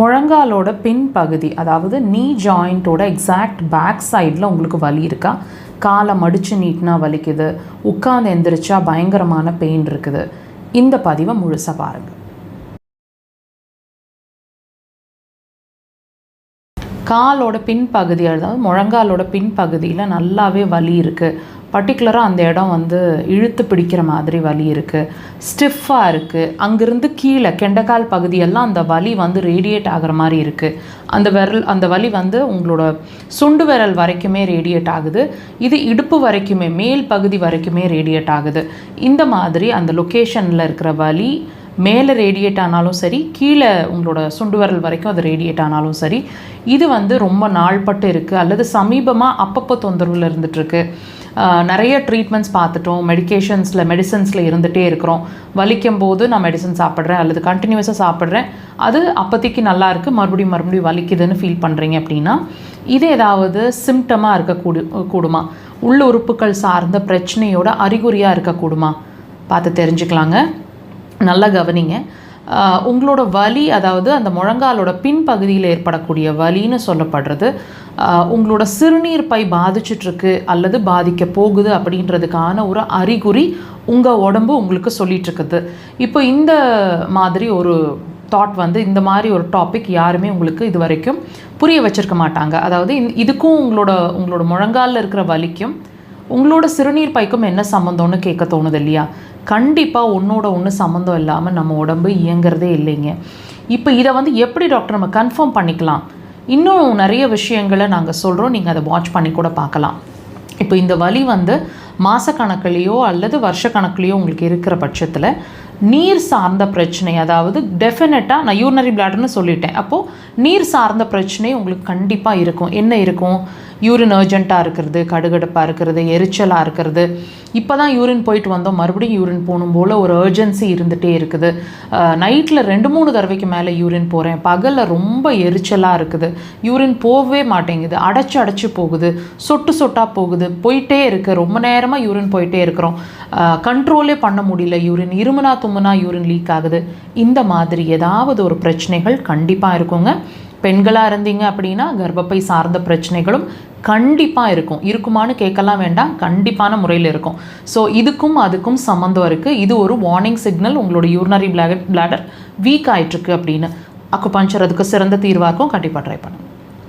முழங்காலோட பின் பகுதி, அதாவது நீ ஜாயிண்ட்டோட எக்ஸாக்ட் பேக் சைடில் உங்களுக்கு வலி இருக்கா? காலை மடித்து நீட்டினா வலிக்குது, உட்காந்து எந்திரிச்சா பயங்கரமான பெயின் இருக்குது. இந்த பதிவை முழுசாக பாருங்கள். காலோட பின்பகுதி, அதாவது முழங்காலோட பின்பகுதியில் நல்லாவே வலி இருக்குது. பர்டிகுலராக அந்த இடம் இழுத்து பிடிக்கிற மாதிரி வலி இருக்குது, ஸ்டிஃபாக இருக்குது. அங்கேருந்து கீழே கெண்டைக்கால் பகுதியெல்லாம் அந்த வலி ரேடியேட் ஆகிற மாதிரி இருக்குது. அந்த வலி உங்களோட சுண்டு விரல் வரைக்குமே ரேடியேட் ஆகுது. இது இடுப்பு வரைக்குமே, மேல் பகுதி வரைக்குமே ரேடியேட் ஆகுது. இந்த மாதிரி அந்த லொக்கேஷனில் இருக்கிற வலி மேலே ரேடியேட் ஆனாலும் சரி, கீழே உங்களோட சுண்டு விரல் வரைக்கும் அது ரேடியேட் ஆனாலும் சரி, இது ரொம்ப நாள்பட்டு இருக்குது அல்லது சமீபமாக அப்பப்போ தொந்தரவில் இருந்துகிட்ருக்கு. நிறைய ட்ரீட்மெண்ட்ஸ் பார்த்துட்டோம், மெடிசன்ஸில் இருந்துகிட்டே இருக்கிறோம். வலிக்கும் போது நான் மெடிசன் சாப்பிட்றேன் அல்லது கண்டினியூஸாக சாப்பிட்றேன், அது அப்போதைக்கு நல்லா இருக்குது, மறுபடியும் வலிக்குதுன்னு ஃபீல் பண்ணுறீங்க அப்படின்னா இது ஏதாவது சிம்டமாக கூடுமா? உள்ள உறுப்புகள் சார்ந்த பிரச்சனையோட அறிகுறியாக இருக்கக்கூடுமா? பார்த்து தெரிஞ்சுக்கலாங்க. நல்லா கவனிங்க. உங்களோட வலி, அதாவது அந்த முழங்காலோட பின்பகுதியில் ஏற்படக்கூடிய வலின்னு சொல்லப்படுறது உங்களோட சிறுநீர் பை பாதிச்சிட்ருக்கு அல்லது பாதிக்க போகுது அப்படின்றதுக்கான ஒரு அறிகுறி உங்கள் உடம்பு உங்களுக்கு சொல்லிகிட்ருக்குது. இப்போ இந்த மாதிரி ஒரு தாட் இந்த மாதிரி ஒரு டாபிக் யாருமே உங்களுக்கு இது வரைக்கும் புரிய வச்சுருக்க மாட்டாங்க. அதாவது இதுக்கும் உங்களோட முழங்காலில் இருக்கிற வலிக்கும் உங்களோட சிறுநீர் பைக்கும் என்ன சம்மந்தம்னு கேட்க தோணுது இல்லையா? கண்டிப்பாக ஒன்று சம்மந்தம் இல்லாமல் நம்ம உடம்பு இயங்கிறதே இல்லைங்க. இப்போ இதை எப்படி டாக்டர் நம்ம கன்ஃபார்ம் பண்ணிக்கலாம்? இன்னும் நிறைய விஷயங்களை நாங்கள் சொல்கிறோம், நீங்கள் அதை வாட்ச் பண்ணி கூட பார்க்கலாம். இப்போ இந்த வலி மாதக்கணக்கிலேயோ அல்லது வருஷக்கணக்கிலேயோ உங்களுக்கு இருக்கிற பட்சத்தில் நீர் சார்ந்த பிரச்சனை, அதாவது டெஃபினட்டாக நான் யூரினரி பிளாடர்னு சொல்லிட்டேன், அப்போது நீர் சார்ந்த பிரச்சனை உங்களுக்கு கண்டிப்பாக இருக்கும். என்ன இருக்கும்? யூரின் அர்ஜென்ட்டாக இருக்கிறது, கடுகடுப்பாக இருக்கிறது, எரிச்சலாக இருக்கிறது, இப்போ தான் யூரின் போயிட்டு வந்தோம் மறுபடியும் யூரின் போகணும் போல் ஒரு அர்ஜென்சி இருந்துகிட்டே இருக்குது, நைட்டில் 2-3 தடவைக்கு மேலே யூரின் போகிறேன், பகலில் ரொம்ப எரிச்சலாக இருக்குது, யூரின் போகவே மாட்டேங்குது, அடைச்சி போகுது, சொட்டாக போகுது, போயிட்டே இருக்குது, ரொம்ப நேரமாக யூரின் போயிட்டே இருக்கிறோம், கண்ட்ரோலே பண்ண முடியல, யூரின் இருமுனா தும்முனா யூரின் லீக் ஆகுது. இந்த மாதிரி ஏதாவது ஒரு பிரச்சனைகள் கண்டிப்பாக இருக்குங்க. பெண்களாக இருந்தீங்க அப்படின்னா கர்ப்பப்பை சார்ந்த பிரச்சனைகளும் கண்டிப்பாக இருக்குமான்னு கேட்கலாம் வேண்டாம், கண்டிப்பான முறையில் இருக்கும். ஸோ இதுக்கும் அதுக்கும் சம்மந்தம் இருக்குது. இது ஒரு வார்னிங் சிக்னல், உங்களோட யூரினரி பிளாடர் வீக் ஆகிட்டுருக்கு அப்படின்னு. அக்குபஞ்சர் அதுக்கு சிறந்த தீர்வாக இருக்கும். கண்டிப்பாக ட்ரை பண்ணுங்கள்.